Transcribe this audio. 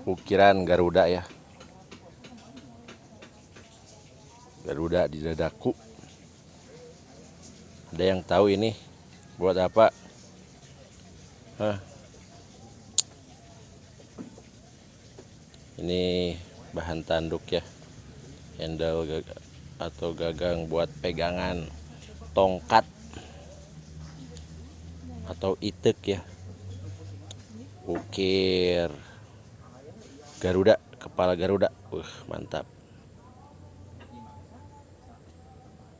Ukiran Garuda ya. Garuda di dadaku. Ada yang tahu ini buat apa? Hah? Ini bahan tanduk ya. Handle atau gagang buat pegangan tongkat atau itek ya. Ukir Garuda, kepala Garuda. Mantap.